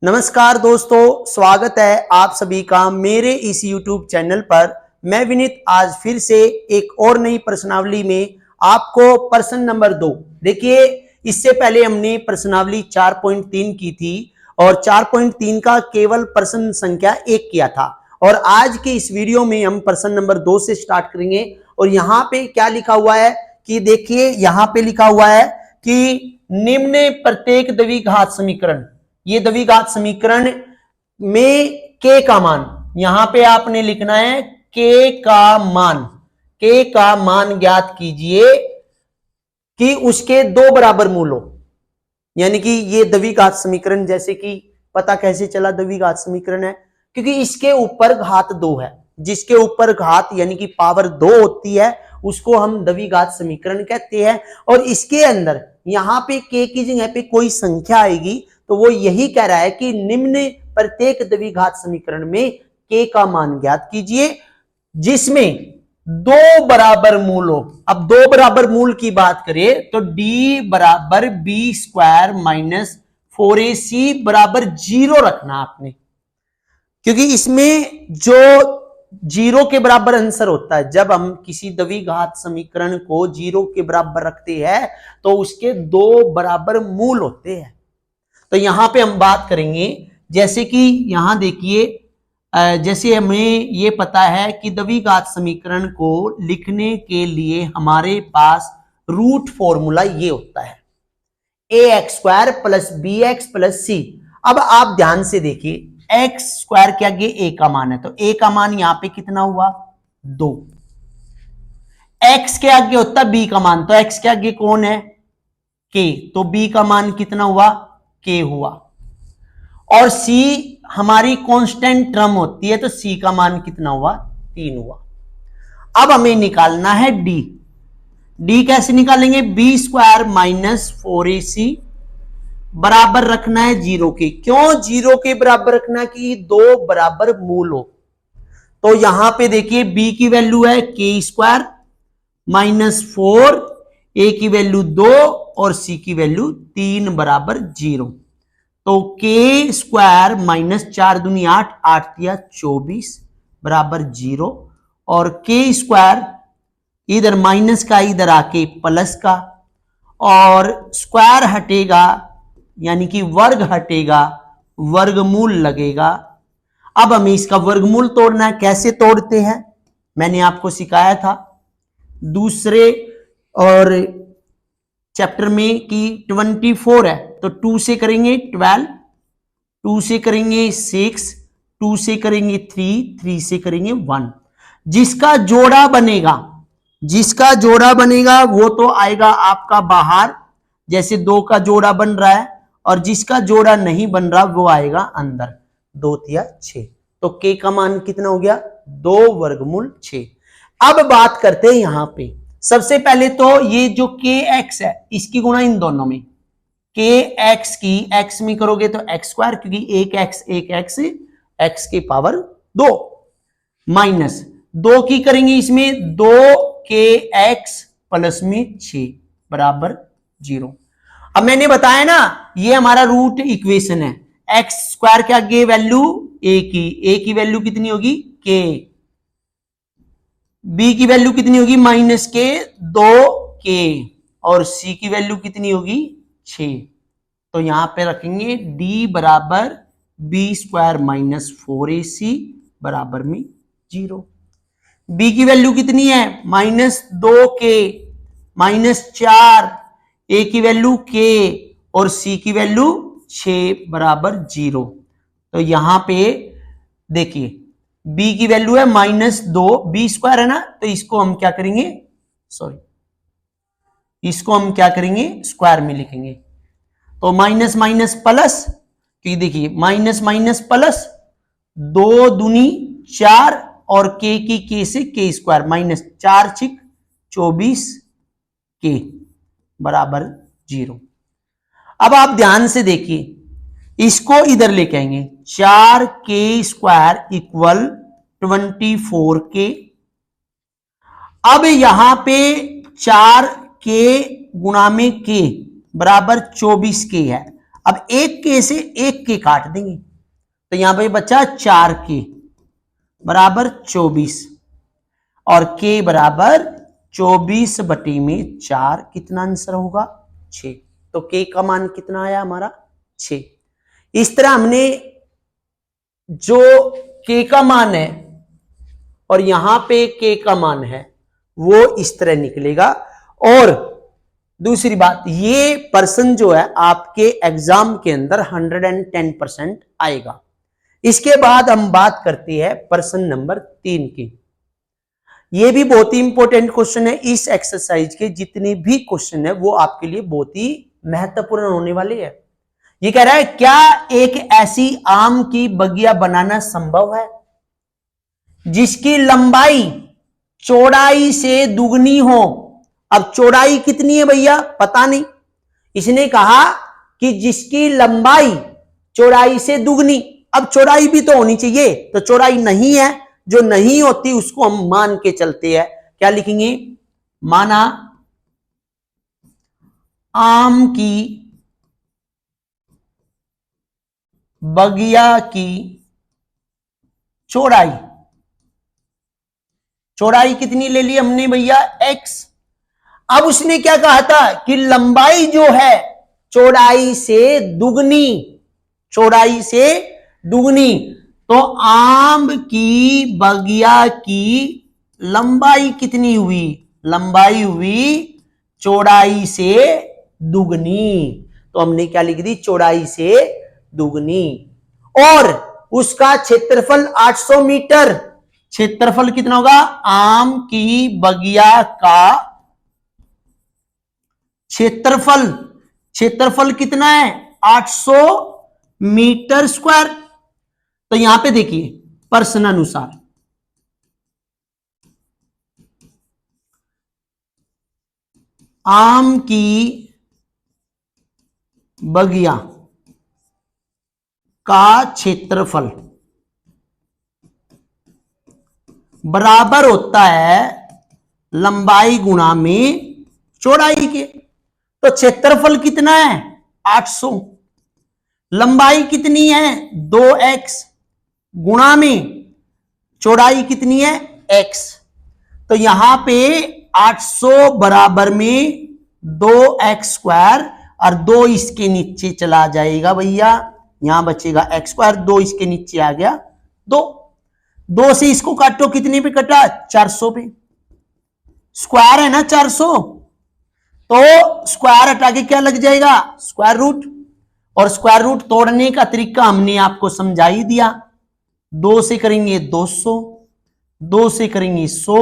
नमस्कार दोस्तों, स्वागत है आप सभी का मेरे इस YouTube चैनल पर। मैं विनीत आज फिर से एक और नई प्रश्नावली में आपको प्रश्न नंबर 2। देखिए, इससे पहले हमने प्रश्नावली 4.3 की थी और 4.3 का केवल प्रश्न संख्या 1 किया था और आज के इस वीडियो में हम प्रश्न नंबर 2 से स्टार्ट करेंगे। और यहाँ पे क्या लिखा हुआ है कि देखिए, यहाँ पे लिखा हुआ है कि निम्न प्रत्येक द्विघात समीकरण, ये द्विघात समीकरण में के का मान, यहां पे आपने लिखना है के का मान ज्ञात कीजिए कि उसके दो बराबर मूल हो। यानी कि ये द्विघात समीकरण, जैसे कि पता कैसे चला द्विघात समीकरण है, क्योंकि इसके ऊपर घात 2 है। जिसके ऊपर घात यानी कि पावर 2 होती है उसको हम द्विघात समीकरण कहते हैं। और इसके अंदर यहां पे के की जगह पे कोई संख्या आएगी तो वो यही कह रहा है कि निम्न प्रत्येक द्विघात समीकरण में के का मान ज्ञात कीजिए जिसमें दो बराबर मूल हो। अब दो बराबर मूल की बात करें तो डी बराबर बी स्क्वायर माइनस 4ac बराबर 0 रखना आपने, क्योंकि इसमें जो 0 के बराबर आंसर होता है, जब हम किसी द्विघात समीकरण को 0 के बराबर रखते हैं तो उसके दो बराबर मूल होते हैं। तो यहां पे हम बात करेंगे, जैसे कि यहां देखिए, जैसे हमें ये पता है कि द्विघात समीकरण को लिखने के लिए हमारे पास रूट फॉर्मूला ये होता है ax² plus bx plus c। अब आप ध्यान से देखिए, x² के आगे a का मान है तो a का मान यहां पे कितना हुआ 2। x के आगे होता b का मान, तो x के आगे कौन है k, तो b का मान कितना हुआ k हुआ। और c हमारी कांस्टेंट टर्म होती है तो c का मान कितना हुआ 3 हुआ। अब हमें निकालना है d कैसे निकालेंगे, b² माइनस 4ac बराबर रखना है 0 के। क्यों 0 के बराबर रखना है कि दो बराबर मूल हो। तो यहां पे देखिए b की वैल्यू है k² माइनस 4, a की वैल्यू 2 और c की वैल्यू 3 बराबर 0। तो k² माइनस 4 दूनी 8, 8 दिया 24 बराबर 0। और k² इधर माइनस का इधर आके प्लस का, और स्क्वायर हटेगा यानी कि वर्ग हटेगा, वर्गमूल लगेगा। अब हमें इसका वर्गमूल तोड़ना है। कैसे तोड़ते हैं मैंने आपको सिखाया था दूसरे और चैप्टर में कि 24 है तो 2 से करेंगे 12, 2 से करेंगे 6, 2 से करेंगे 3, 3 से करेंगे 1। जिसका जोड़ा बनेगा वो तो आएगा आपका बाहर, जैसे 2 का जोड़ा बन रहा है, और जिसका जोड़ा नहीं बन रहा वो आएगा अंदर, 2 या 6। तो k का मान कितना हो गया 2 वर्गमूल 6। अब बात करते हैं यहां पे, सबसे पहले तो ये जो kx है इसकी गुणा इन दोनों में, kx की x में करोगे तो x², क्योंकि एक x x की पावर 2 माइनस 2 की करेंगे इसमें 2kx प्लस में 6 बराबर 0। अब मैंने बताया ना ये हमारा रूट इक्वेशन है। x² के आगे वैल्यू a की वैल्यू कितनी होगी k, b की वैल्यू कितनी होगी माइनस k 2k, और c की वैल्यू कितनी होगी 6। तो यहां पे रखेंगे d बराबर b² माइनस 4ac बराबर में 0। b की वैल्यू कितनी है माइनस 2k माइनस 4, a की वैल्यू k और c की वैल्यू 6 बराबर 0। तो यहां पे देखिए b की वैल्यू है माइनस 2, b² है ना, तो इसको हम क्या करेंगे, इसको हम क्या करेंगे स्क्वायर में लिखेंगे। तो माइनस माइनस प्लस, क्योंकि देखिए माइनस माइनस प्लस 2 दूनी 4 और k की k से k² माइनस 4 6 24 k बराबर 0। अब आप ध्यान से देखिए, इसको इधर लेके आएंगे 4k² इक्वल 24k। अब यहां पे 4k गुणा में k बराबर 24k है। अब एक के से एक के काट देंगे तो यहां पे बचा 4 के बराबर 24 और के बराबर 24 बटी में 4, कितना आंसर होगा 6। तो के का मान कितना आया हमारा 6। इस तरह हमने जो के का मान है और यहां पे के का मान है वो इस तरह निकलेगा। और दूसरी बात, ये पर्सन जो है आपके एग्जाम के अंदर 110% आएगा। इसके बाद हम बात करते हैं पर्सन नंबर 3 की। ये भी बहुत ही इंपॉर्टेंट क्वेश्चन है। इस एक्सरसाइज के जितने भी क्वेश्चन है वो आपके लिए बहुत ही महत्वपूर्ण होने वाले हैं। ये कह रहा है क्या एक ऐसी आम की बगिया बनाना संभव है जिसकी लंबाई चौड़ाई से दुगनी हो। अब चौड़ाई कितनी है भैया पता नहीं, इसने कहा कि जिसकी लंबाई चौड़ाई से दुगनी। अब चौड़ाई भी तो होनी चाहिए, तो चौड़ाई नहीं है, जो नहीं होती उसको हम मान के चलते हैं। क्या लिखेंगे, माना आम की बगिया की चौड़ाई, चौड़ाई कितनी ले ली हमने भैया x। अब उसने क्या कहा था कि लंबाई जो है चौड़ाई से दुगनी, चौड़ाई से दुगनी। तो आम की बगिया की लंबाई कितनी हुई, लंबाई हुई चौड़ाई से दुगनी। तो हमने क्या लिख दी, चौड़ाई से दुगनी। और उसका क्षेत्रफल 800 मीटर। क्षेत्रफल कितना होगा, आम की बगिया का क्षेत्रफल, क्षेत्रफल कितना है 800 मीटर स्क्वायर। तो यहां पे देखिए प्रश्न अनुसार आम की बगिया का क्षेत्रफल बराबर होता है लंबाई गुणा में चौड़ाई के। तो क्षेत्रफल कितना है 800, लंबाई कितनी है 2x गुणा में चौड़ाई कितनी है x। तो यहां पे 800 बराबर में 2x स्क्वायर और 2 इसके नीचे चला जाएगा भैया, यहां बचेगा x स्क्वायर, 2 इसके नीचे आ गया 2 से इसको काटो, कितने पे कटा 400 पे, स्क्वायर है ना 400, तो स्क्वायर हटा के क्या लग जाएगा स्क्वायर रूट। और स्क्वायर रूट तोड़ने का तरीका हमने आपको समझा ही दिया। 2 से करेंगे 200, 2 से करेंगे 100,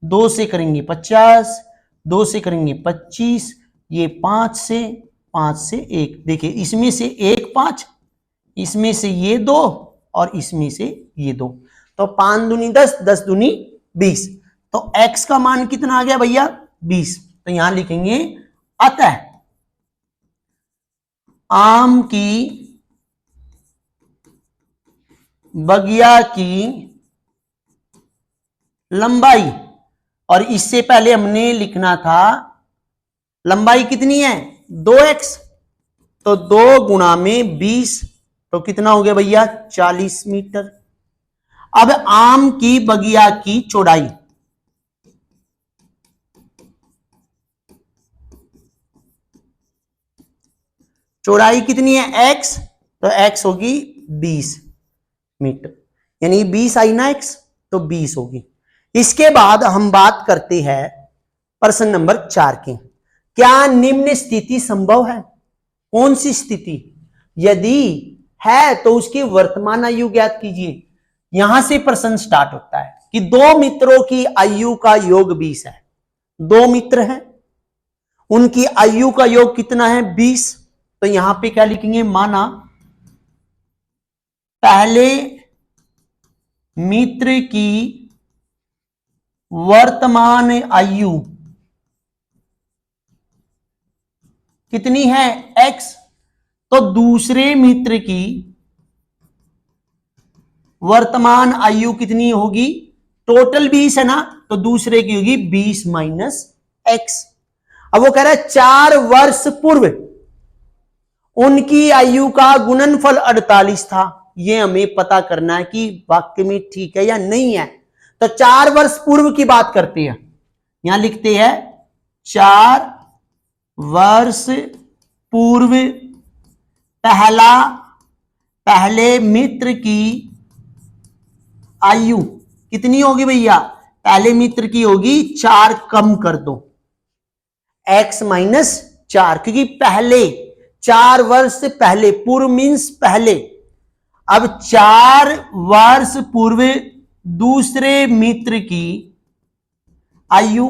2 से करेंगे 50, 2 से करेंगे 25, ये 5 से 1। देखिए इसमें से 1 5, इसमें से ये 2 और इसमें से ये 2, तो 5 दूनी 10, 10 दूनी 20। तो x का मान कितना आ गया भैया 20। तो यहां लिखेंगे अतः आम की बगिया की लंबाई, और इससे पहले हमने लिखना था लंबाई कितनी है 2x, तो 2 गुणा में 20, तो कितना हो गया भैया 40 मीटर। अब आम की बगिया की चौड़ाई, चौड़ाई कितनी है x, तो x होगी 20 मीटर, यानी 20 आई ना x, तो 20 होगी। इसके बाद हम बात करते हैं प्रश्न नंबर 4 की। क्या निम्न स्थिति संभव है, कौन सी स्थिति, यदि है तो उसकी वर्तमान आयु ज्ञात कीजिए। यहां से प्रश्न स्टार्ट होता है कि 2 मित्रों की आयु का योग 20 है। 2 मित्र हैं, उनकी आयु का योग कितना है 20। तो यहां पे क्या लिखेंगे, माना पहले मित्र की वर्तमान आयु कितनी है x, तो दूसरे मित्र की वर्तमान आयु कितनी होगी, टोटल 20 है ना, तो दूसरे की होगी 20 माइनस x। अब वो कह रहा है 4 वर्ष पूर्व उनकी आयु का गुणनफल 48 था। ये हमें पता करना है कि वाक्य में ठीक है या नहीं है। तो 4 वर्ष पूर्व की बात करते हैं, यहां लिखते हैं 4 वर्ष पूर्व पहले मित्र की आयु कितनी होगी भैया? पहले मित्र की होगी 4, कम कर दो x माइनस 4, क्योंकि पहले 4 वर्ष पहले, पूर्व मीन्स पहले। अब 4 वर्ष पूर्व दूसरे मित्र की आयु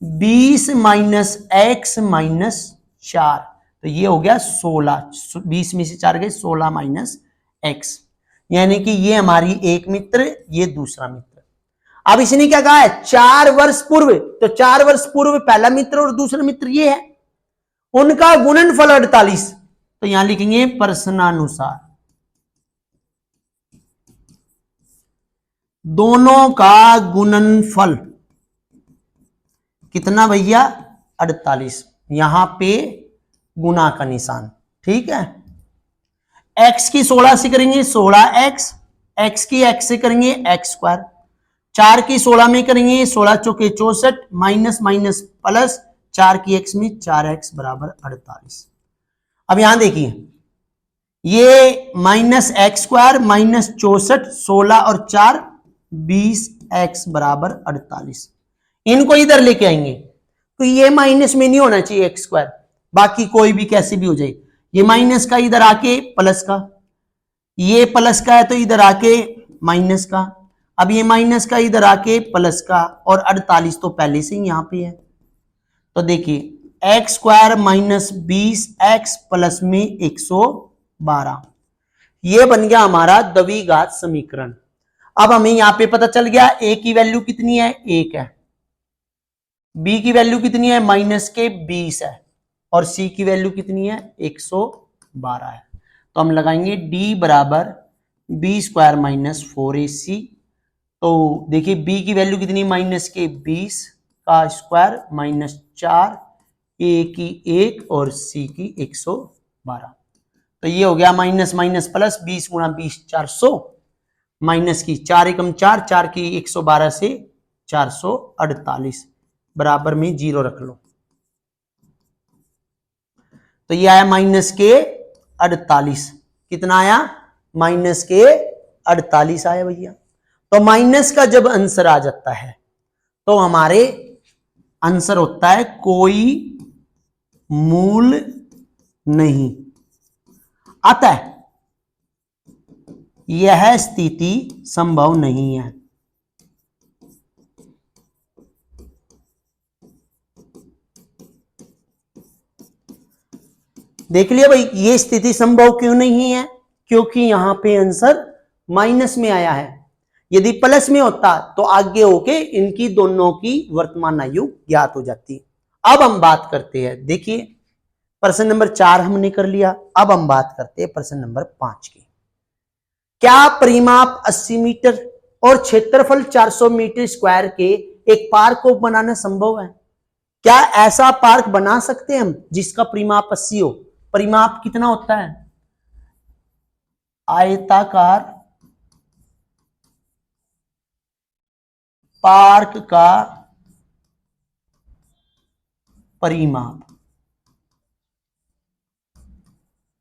20 माइनस x माइनस 4, तो ये हो गया 16। 20 में से 4 गए, 16 माइनस x, यानी कि ये हमारी एक मित्र, ये दूसरा मित्र। अब इसने क्या कहा है? 4 वर्ष पूर्व, तो 4 वर्ष पूर्व पहला मित्र और दूसरा मित्र ये है, उनका गुणनफल 48, तो यहां लिखेंगे प्रश्नानुसार दोनों का गुणनफल कितना भैया? 48। यहां पे गुना का निशान, ठीक है। x की 16 से करेंगे 16x, x की x से करेंगे x स्क्वायर, 4 की 16 में करेंगे 16 चौके 64, माइनस माइनस प्लस, 4 की x में 4x बराबर 48। अब यहां देखिए, ये माइनस एक्स स्क्वायर माइनस 64, 16 और 4 20x बराबर 48। इनको इधर लेके आएंगे तो ये माइनस में नहीं होना चाहिए एक्स स्क्वायर, बाकी कोई भी कैसे भी हो जाए। ये माइनस का इधर आके प्लस का, ये प्लस का है तो इधर आके माइनस का, अब ये माइनस का इधर आके प्लस का, और 48 तो पहले से ही यहां पे है। तो देखिए x square minus 20x plus में 112, ये बन गया हमारा द्विघात समीकरण। अब हमें यहां पे पता चल गया a की वैल्यू कितनी है? 1 है, b की वैल्यू कितनी है? माइनस के 20 है, और c की वैल्यू कितनी है? 112 है। तो हम लगाएंगे d बराबर बी स्क्वायर माइनस 4ac। तो देखिए b की वैल्यू कितनी? माइनस के 20 का स्क्वायर माइनस 4, a की 1 और c की 112। तो ये हो गया माइनस माइनस प्लस, 20 गुणा 20 400, माइनस की 4 एकम 4, 4 की 112 से 448 बराबर में 0 रख लो। तो ये आया माइनस के 48। कितना आया? माइनस के 48 आया भैया। तो माइनस का जब आंसर आ जाता है तो हमारे आंसर होता है कोई मूल नहीं आता है, यह स्थिति संभव नहीं है। देख लिया भाई, ये स्थिति संभव क्यों नहीं है? क्योंकि यहां पे आंसर माइनस में आया है। यदि प्लस में होता तो आगे होके इनकी दोनों की वर्तमान आयु ज्ञात हो जाती। अब हम बात करते हैं, देखिए प्रश्न नंबर 4 हमने कर लिया, अब हम बात करते हैं प्रश्न नंबर 5 की। क्या परिमाप 80 मीटर और क्षेत्रफल 400 मीटर स्क्वायर के एक पार्क को बनाना संभव है? क्या ऐसा पार्क बना सकते हैं हम जिसका परिमाप 80 हो? परिमाप कितना होता है? आयताकार पार्क का परिमाप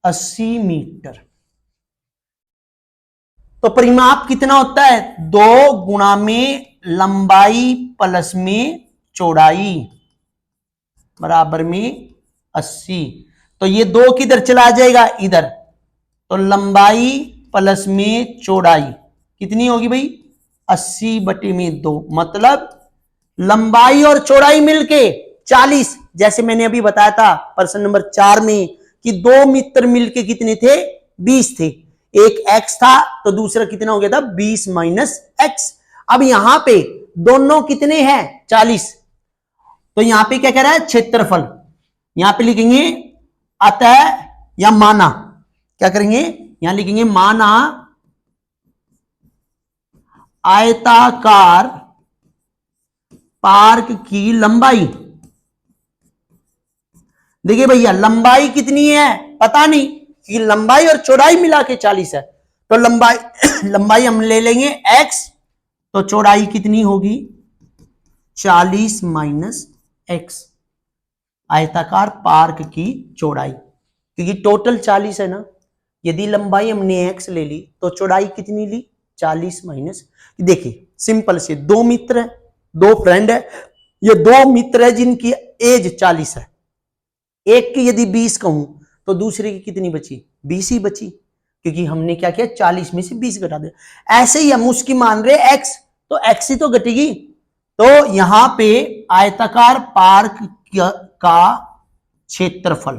80 मीटर। तो परिमाप कितना होता है? 2 गुणा में लंबाई प्लस में चौड़ाई बराबर में 80। तो ये 2 किधर चला जाएगा? इधर। तो लंबाई प्लस में चौड़ाई कितनी होगी भाई? 80 बटे में 2, मतलब लंबाई और चौड़ाई मिलके 40। जैसे मैंने अभी बताया था प्रश्न नंबर 4 में कि 2 मित्र मिलके कितने थे? 20 थे। एक x था तो दूसरा कितना हो गया था? 20 माइनस एक्स। अब यहां पे दोनों कितने हैं? 40। तो यहां पे क्या कह रहा है? क्षेत्रफल। यहां पे लिखेंगे अतः या माना, क्या करेंगे? यहां लिखेंगे माना आयताकार पार्क की लंबाई। देखिए भैया लंबाई कितनी है पता नहीं, ये लंबाई और चौड़ाई मिला के 40 है, तो लंबाई हम ले लेंगे x, तो चौड़ाई कितनी होगी 40 माइनस x, आयताकार पार्क की चौड़ाई, क्योंकि टोटल 40 है ना, यदि लंबाई हमने x ले ली तो चौड़ाई कितनी ली 40 माइनस। देखिए सिंपल से दो मित्र है, दो फ्रेंड है, ये दो मित्र है जिनकी एज 40 है, एक की यदि 20 कहूं तो दूसरे की कितनी बची 20 ही बची, क्योंकि हमने क्या किया 40 में से 20 घटा दिया। ऐसे ही हम उसकी मान रहे x, तो x ही तो घटेगी, तो यहां पे आयताकार पार्क का क्षेत्रफल,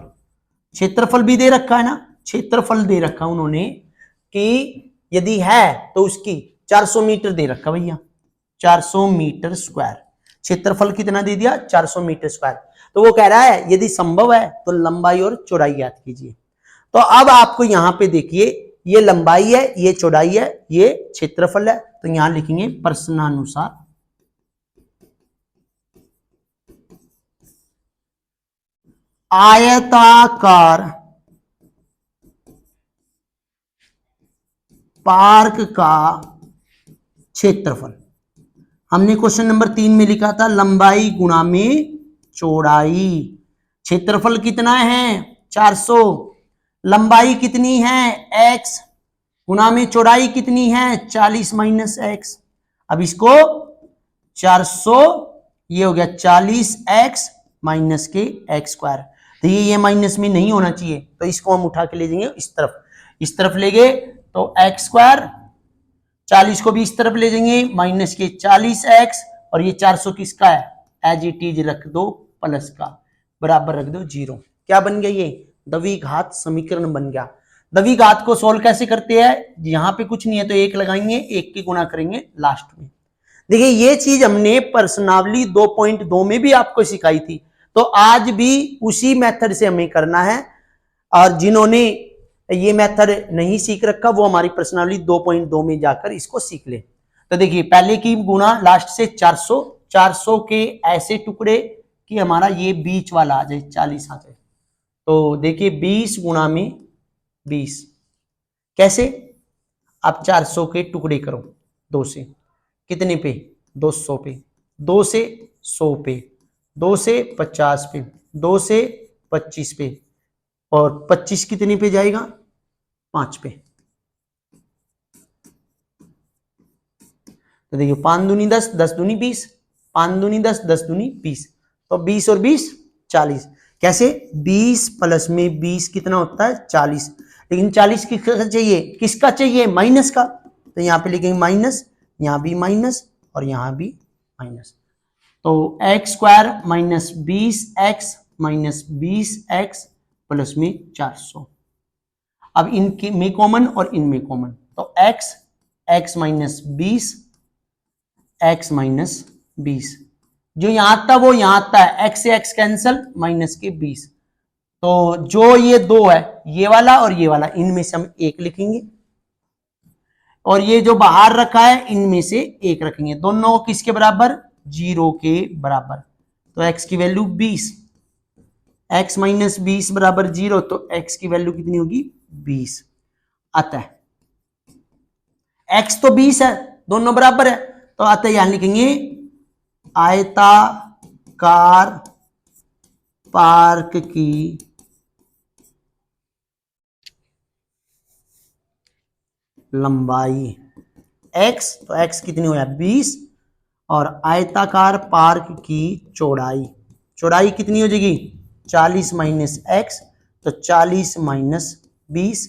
क्षेत्रफल भी दे रखा है ना, क्षेत्रफल दे रखा उन्होंने कि यदि है तो उसकी 400 मीटर दे रखा भैया, 400 मीटर स्क्वायर, क्षेत्रफल कितना दे दिया 400 मीटर स्क्वायर। तो वो कह रहा है यदि संभव है तो लंबाई और चौड़ाई ज्ञात कीजिए। तो अब आपको यहां पे देखिए ये लंबाई है, ये चौड़ाई है, ये क्षेत्रफल है, तो यहां लिखेंगे प्रश्नानुसार आयताकार पार्क का क्षेत्रफल। हमने क्वेश्चन नंबर 3 में लिखा था लंबाई गुणा में चौड़ाई, क्षेत्रफल कितना है 400, लंबाई कितनी है x गुणा में चौड़ाई कितनी है 40 माइनस x। अब इसको 400 ये हो गया 40x माइनस के x स्क्वायर, तो ये माइनस में नहीं होना चाहिए, तो इसको हम उठा के ले जाएंगे इस तरफ ले गए तो x स्क्वायर, 40 को भी इस तरफ ले जाएंगे माइनस के 40x, और ये 400 किसका है एज इट इज रख दो प्लस का, बराबर रख दो 0। क्या बन गया ये द्विघात समीकरण बन गया। द्विघात को सोल्व कैसे करते हैं, यहां पे कुछ नहीं है तो एक लगाएंगे, एक की गुणा करेंगे लास्ट में। देखिए ये चीज हमने प्रश्नावली 2.2 में भी आपको सिखाई थी, तो आज भी उसी मेथड से हमें करना है, और जिन्होंने ये मेथड नहीं सीख रखा वो हमारी प्रश्नावली 2.2 में जाकर इसको सीख ले। तो देखिए पहले की गुणा लास्ट से 400 के ऐसे टुकड़े कि हमारा ये बीच वाला आ जाए 40 आ जाए, तो देखिए 20 गुणा में 20 कैसे, आप 400 के टुकड़े करो 2 से, कितने पे 200 पे, 2 से 100 पे, 2 से 50 पे, 2 से 25 पे, और 25 कितने पे जाएगा 5 पे। तो देखिए 5 दूनी 10, 10 दूनी 20, 5 दूनी 10, 10 दूनी 20, तो 20 और 20 40। कैसे 20 प्लस में 20 कितना होता है 40, लेकिन 40 किसका चाहिए, किसका चाहिए माइनस का, तो यहां पे लिखेंगे माइनस, यहां भी माइनस और यहां भी माइनस, तो x square minus 20x minus 20x plus में 400। अब इनके में कॉमन और इनमें कॉमन, तो x माइनस 20 x माइनस 20, जो यहां आता वो यहां आता है, x से x कैंसल माइनस के 20, तो जो ये दो है ये वाला और ये वाला, इनमें से हम एक लिखेंगे, और ये जो बाहर रखा है इनमें से एक रखेंगे, दोनों किसके बराबर 0 के बराबर, तो x की वैल्यू 20, x माइनस 20 बराबर 0, तो x की वैल्यू कितनी होगी 20। अतः x तो 20 है, दोनों बराबर है, तो अतः यहां लिखेंगे आयताकार पार्क की लंबाई x, तो x कितनी हो जाए 20, और आयताकार पार्क की चौड़ाई कितनी हो जाएगी 40 माइनस x, तो 40 माइनस 20,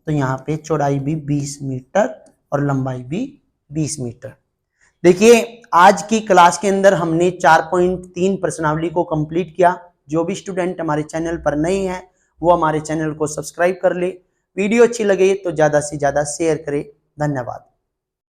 तो यहाँ पे चौड़ाई भी 20 मीटर और लंबाई भी 20 मीटर। देखिए आज की क्लास के अंदर हमने 4.3 प्रश्नावली को कंप्लीट किया। जो भी स्टूडेंट हमारे चैनल पर नए हैं वो हमारे चैनल को सब्सक्राइब कर ले, वीडियो अच्छी लगे तो ज़्यादा से ज़्यादा शेयर करें। धन्यवाद।